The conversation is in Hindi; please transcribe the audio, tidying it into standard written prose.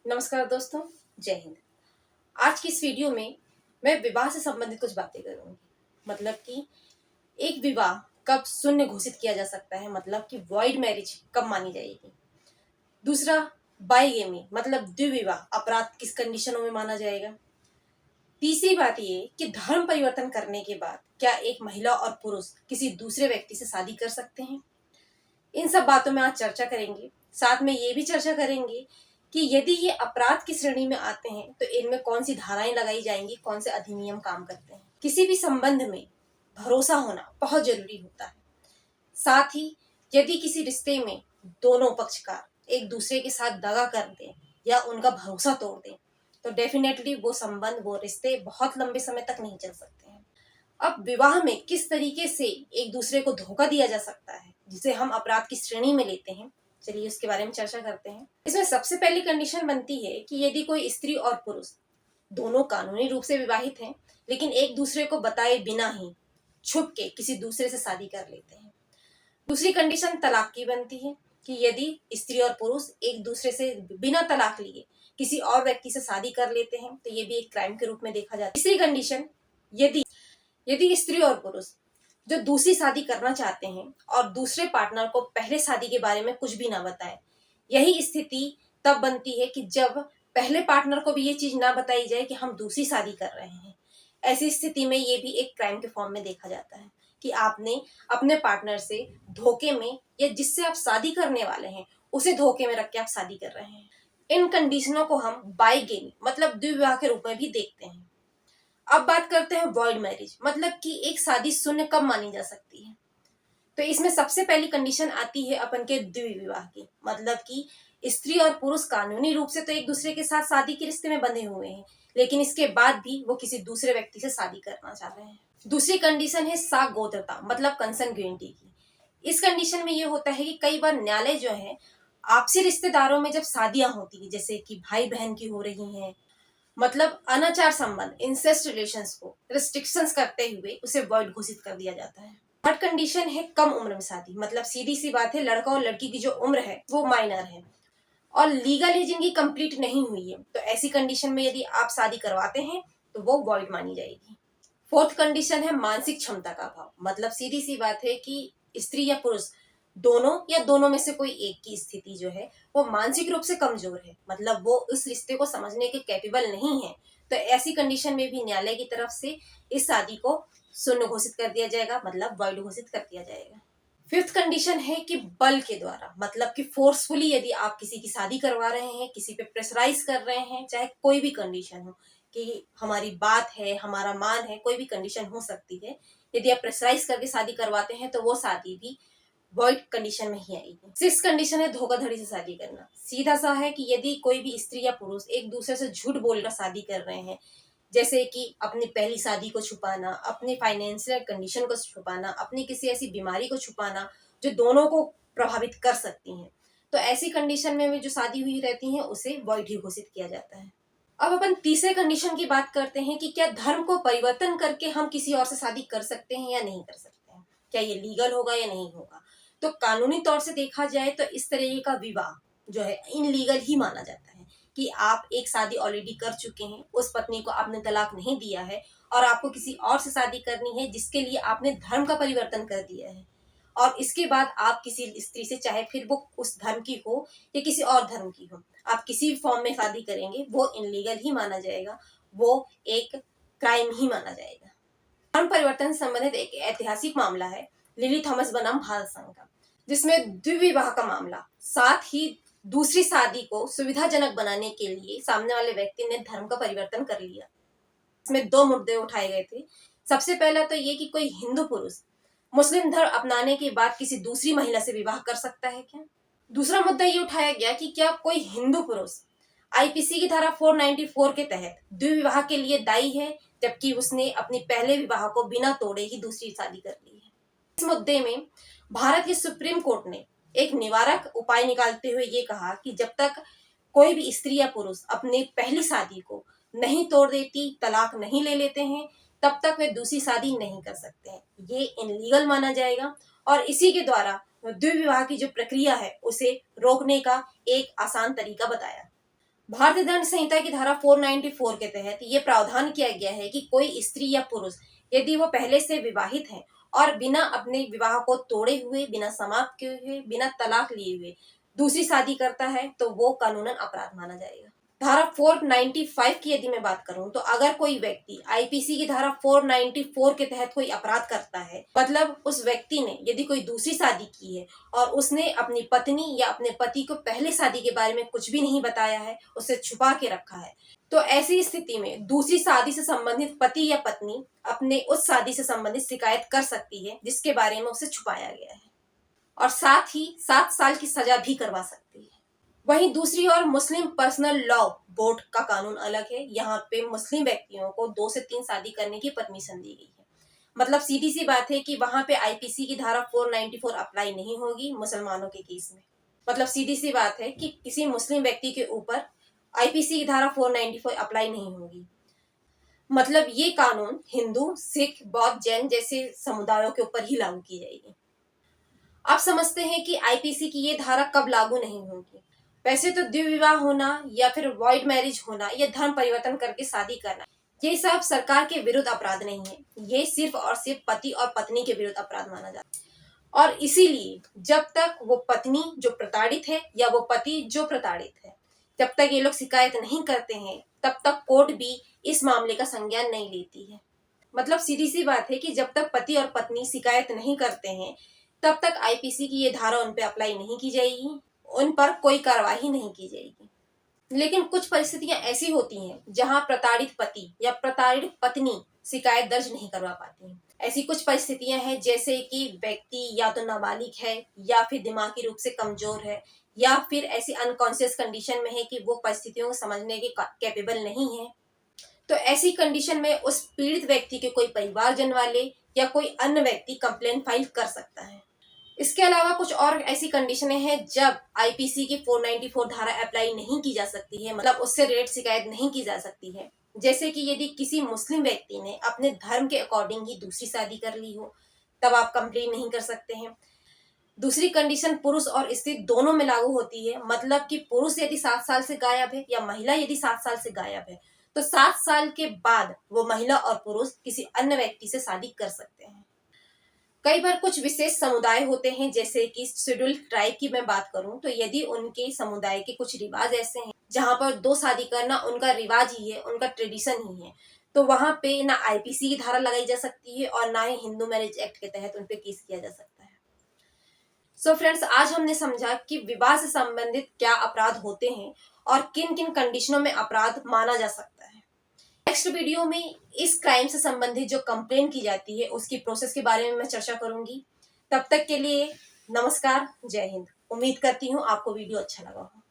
नमस्कार दोस्तों, जय हिंद। आज की इस वीडियो में मैं विवाह से संबंधित कुछ बातें करूंगी। मतलब कि एक विवाह कब शून्य घोषित किया जा सकता है, मतलब कि वॉइड मैरिज कब मानी जाएगी। दूसरा, बाइगेमी मतलब द्विविवाह अपराध किस कंडीशनों में माना जाएगा। तीसरी बात ये कि धर्म परिवर्तन करने के बाद क्या एक महिला और पुरुष किसी दूसरे व्यक्ति से शादी कर सकते हैं। इन सब बातों में आज चर्चा करेंगे। साथ में ये भी चर्चा करेंगे कि यदि ये अपराध की श्रेणी में आते हैं तो इनमें कौन सी धाराएं लगाई जाएंगी, कौन से अधिनियम काम करते हैं। किसी भी संबंध में भरोसा होना बहुत जरूरी होता है। साथ ही यदि किसी रिश्ते में दोनों पक्षकार एक दूसरे के साथ दगा कर दें या उनका भरोसा तोड़ दें तो डेफिनेटली वो संबंध, वो रिश्ते बहुत लंबे समय तक नहीं चल सकते हैं। अब विवाह में किस तरीके से एक दूसरे को धोखा दिया जा सकता है जिसे हम अपराध की श्रेणी में लेते हैं, चलिए उसके बारे में चर्चा करते हैं। इसमें सबसे पहली कंडीशन बनती है कि यदि कोई स्त्री और पुरुष दोनों कानूनी रूप से विवाहित हैं लेकिन एक दूसरे को बताए बिना ही छुप के किसी दूसरे से शादी कर लेते हैं। दूसरी कंडीशन तलाक की बनती है कि यदि स्त्री और पुरुष एक दूसरे से बिना तलाक लिए किसी और व्यक्ति से शादी कर लेते हैं तो ये भी एक क्राइम के रूप में देखा जाता है। तीसरी कंडीशन, यदि यदि स्त्री और पुरुष जो दूसरी शादी करना चाहते हैं और दूसरे पार्टनर को पहले शादी के बारे में कुछ भी ना बताए, यही स्थिति तब बनती है कि जब पहले पार्टनर को भी ये चीज ना बताई जाए कि हम दूसरी शादी कर रहे हैं। ऐसी स्थिति में ये भी एक क्राइम के फॉर्म में देखा जाता है कि आपने अपने पार्टनर से धोखे में या जिससे आप शादी करने वाले हैं उसे धोखे में रख के आप शादी कर रहे हैं। इन कंडीशनों को हम बाइगेमी मतलब द्विविवाह के रूप में भी देखते हैं। अब बात करते हैं वॉइड मैरिज, मतलब कि एक शादी शून्य कब मानी जा सकती है। तो इसमें सबसे पहली कंडीशन आती है अपन के द्विविवाह की, मतलब कि स्त्री और पुरुष कानूनी रूप से तो एक दूसरे के साथ शादी के रिश्ते में बंधे हुए हैं लेकिन इसके बाद भी वो किसी दूसरे व्यक्ति से शादी करना चाह रहे हैं। दूसरी कंडीशन है सागोत्रता मतलब कंसंग्युइनिटी की। इस कंडीशन में ये होता है कि कई बार न्यायालय जो है आपसी रिश्तेदारों में जब शादियां होती है, जैसे कि भाई बहन की हो रही हैं, मतलब अनाचार संबंध इंसेस्ट रिलेशंस को रिस्ट्रिक्शंस करते हुए उसे वॉइड घोषित कर दिया जाता है। थर्ड कंडीशन है कम उम्र में शादी, मतलब सीधी सी बात है लड़का और लड़की की जो उम्र है वो माइनर है और लीगल एज इनकी कंप्लीट नहीं हुई है, तो ऐसी कंडीशन में यदि आप शादी करवाते हैं तो वो वॉइड मानी जाएगी। फोर्थ कंडीशन है मानसिक क्षमता का अभाव, मतलब सीधी सी बात है कि स्त्री या पुरुष दोनों या दोनों में से कोई एक की स्थिति जो है वो मानसिक रूप से कमजोर है, मतलब वो उस रिश्ते को समझने के कैपेबल नहीं है, तो ऐसी कंडीशन में भी न्यायालय की तरफ से इस शादी को शून्य घोषित कर दिया जाएगा, मतलब वॉइड घोषित कर दिया जाएगा। फिफ्थ कंडीशन है कि बल के द्वारा, मतलब कि फोर्सफुली यदि आप किसी की शादी करवा रहे हैं, किसी पे प्रेशराइज कर रहे हैं, चाहे कोई भी कंडीशन हो कि हमारी बात है, हमारा मान है, कोई भी कंडीशन हो सकती है, यदि आप प्रेशराइज करके शादी करवाते हैं तो वो शादी भी वॉइड कंडीशन में ही आएगी। सिक्स कंडीशन है धोखाधड़ी से शादी करना। सीधा सा है कि यदि कोई भी स्त्री या पुरुष एक दूसरे से झूठ बोलकर शादी कर रहे हैं, जैसे कि अपनी पहली शादी को छुपाना, अपनी फाइनेंशियल कंडीशन को छुपाना, अपनी किसी ऐसी बीमारी को छुपाना जो दोनों को प्रभावित कर सकती हैं, तो ऐसी कंडीशन में जो शादी हुई रहती है उसे वॉइड ही घोषित किया जाता है। अब अपन तीसरे कंडीशन की बात करते हैं कि क्या धर्म को परिवर्तन करके हम किसी और से शादी कर सकते हैं या नहीं कर सकते हैं, क्या ये लीगल होगा या नहीं होगा। तो कानूनी तौर से देखा जाए तो इस तरह का विवाह जो है इनलीगल ही माना जाता है कि आप एक शादी ऑलरेडी कर चुके हैं, उस पत्नी को आपने तलाक नहीं दिया है और आपको किसी और से शादी करनी है जिसके लिए आपने धर्म का परिवर्तन कर दिया है, और इसके बाद आप किसी स्त्री से, चाहे फिर वो उस धर्म की हो या किसी और धर्म की हो, आप किसी भी फॉर्म में शादी करेंगे वो इनलीगल ही माना जाएगा, वो एक क्राइम ही माना जाएगा। धर्म परिवर्तन से संबंधित एक ऐतिहासिक मामला है लिली थॉमस बनाम भारत संघ का, जिसमें द्विविवाह का मामला, साथ ही दूसरी शादी को सुविधाजनक बनाने के लिए सामने वाले व्यक्ति ने धर्म का परिवर्तन कर लिया। इसमें दो मुद्दे उठाए गए थे। सबसे पहला तो ये कि कोई हिंदू पुरुष मुस्लिम धर्म अपनाने के बाद किसी दूसरी महिला से विवाह कर सकता है क्या। दूसरा मुद्दा ये उठाया गया कि क्या कोई हिंदू पुरुष आईपीसी की धारा 494 के तहत द्विविवाह के लिए दायी है जबकि उसने अपने पहले विवाह को बिना तोड़े ही दूसरी शादी कर ली है। इस मुद्दे में भारत की सुप्रीम कोर्ट ने एक निवारक उपाय निकालते हुए ये कहा कि जब तक कोई भी स्त्री या पुरुष अपनी पहली शादी को नहीं तोड़ देती, तलाक नहीं ले लेते हैं, तब तक वे दूसरी शादी नहीं कर सकते हैं। ये इनलीगल माना जाएगा और इसी के द्वारा द्विविवाह की जो प्रक्रिया है उसे रोकने का एक आसान तरीका बताया। भारतीय दंड संहिता की धारा 494 के तहत ये प्रावधान किया गया है कि कोई स्त्री या पुरुष यदि वो पहले से विवाहित है और बिना अपने विवाह को तोड़े हुए, बिना समाप्त किए हुए, बिना तलाक लिए हुए दूसरी शादी करता है तो वो कानूनन अपराध माना जाएगा। धारा 495 की यदि मैं बात करूं तो अगर कोई व्यक्ति आईपीसी की धारा 494 के तहत कोई अपराध करता है, मतलब उस व्यक्ति ने यदि कोई दूसरी शादी की है और उसने अपनी पत्नी या अपने पति को पहले शादी के बारे में कुछ भी नहीं बताया है, उसे छुपा के रखा है, तो ऐसी स्थिति में दूसरी शादी से संबंधित पति या पत्नी अपने उस शादी से संबंधित शिकायत कर सकती है जिसके बारे में उसे छुपाया गया है, और साथ ही 7 साल की सजा भी करवा सकती है। वहीं दूसरी ओर मुस्लिम पर्सनल लॉ बोर्ड का कानून अलग है। यहाँ पे मुस्लिम व्यक्तियों को 2 से 3 शादी करने की परमिशन दी गई है। मतलब सीधी सी बात है कि वहां पे आईपीसी की धारा 494 अप्लाई नहीं होगी मुसलमानों के केस में। मतलब सीधी सी बात है कि किसी मुस्लिम व्यक्ति के ऊपर आईपीसी की धारा 494 अप्लाई नहीं होगी। मतलब ये कानून हिंदू, सिख, बौद्ध, जैन जैसे समुदायों के ऊपर ही लागू की जाएगी। आप समझते हैं कि आईपीसी की ये धारा कब लागू नहीं होगी। वैसे तो द्विविवाह विवाह होना या फिर वॉइड मैरिज होना या धर्म परिवर्तन करके शादी करना, ये सब सरकार के विरुद्ध अपराध नहीं है। ये सिर्फ और सिर्फ पति और पत्नी के विरुद्ध अपराध माना जाता है। और इसीलिए जब तक वो पत्नी जो प्रताड़ित है या वो पति जो प्रताड़ित है, जब तक ये लोग शिकायत नहीं करते हैं, तब तक कोर्ट भी इस मामले का संज्ञान नहीं लेती है। मतलब सीधी सी बात है कि जब तक पति और पत्नी शिकायत नहीं करते हैं, तब तक आईपीसी की ये धारा उन पे अप्लाई नहीं की जाएगी, उन पर कोई कार्रवाई नहीं की जाएगी। लेकिन कुछ परिस्थितियां ऐसी होती हैं जहां प्रताड़ित पति या प्रताड़ित पत्नी शिकायत दर्ज नहीं करवा पाती हैं। ऐसी कुछ परिस्थितियां हैं जैसे कि व्यक्ति या तो नाबालिग है या फिर दिमागी रूप से कमजोर है या फिर ऐसी अनकॉन्शियस कंडीशन में है कि वो परिस्थितियों को समझने के कैपेबल नहीं है। तो ऐसी कंडीशन में उस पीड़ित व्यक्ति के कोई परिवारजन वाले या कोई अन्य व्यक्ति कंप्लेंट फाइल कर सकता है। इसके अलावा कुछ और ऐसी कंडीशनें हैं जब आईपीसी की 494 धारा अप्लाई नहीं की जा सकती है, मतलब उससे रिलेटेड शिकायत नहीं की जा सकती है। जैसे कि यदि किसी मुस्लिम व्यक्ति ने अपने धर्म के अकॉर्डिंग ही दूसरी शादी कर ली हो, तब आप कंप्लेन नहीं कर सकते हैं। दूसरी कंडीशन पुरुष और स्त्री दोनों में लागू होती है। मतलब कि पुरुष यदि 7 साल से गायब है या महिला यदि 7 साल से गायब है, तो 7 साल के बाद वो महिला और पुरुष किसी अन्य व्यक्ति से शादी कर सकते हैं। कई बार कुछ विशेष समुदाय होते हैं, जैसे कि शेड्यूल ट्राइब की मैं बात करूं तो यदि उनके समुदाय के कुछ रिवाज ऐसे हैं जहां पर 2 शादी करना उनका रिवाज ही है, उनका ट्रेडिशन ही है, तो वहां पे ना आईपीसी की धारा लगाई जा सकती है और ना ही हिंदू मैरिज एक्ट के तहत उनपे केस किया जा सकता है। सो फ्रेंड्स, आज हमने समझा कि विवाह से संबंधित क्या अपराध होते हैं और किन किन कंडीशनों में अपराध माना जा सकता है। नेक्स्ट वीडियो में इस क्राइम से संबंधित जो कंप्लेन की जाती है उसकी प्रोसेस के बारे में मैं चर्चा करूंगी। तब तक के लिए नमस्कार, जय हिंद। उम्मीद करती हूँ आपको वीडियो अच्छा लगा हो।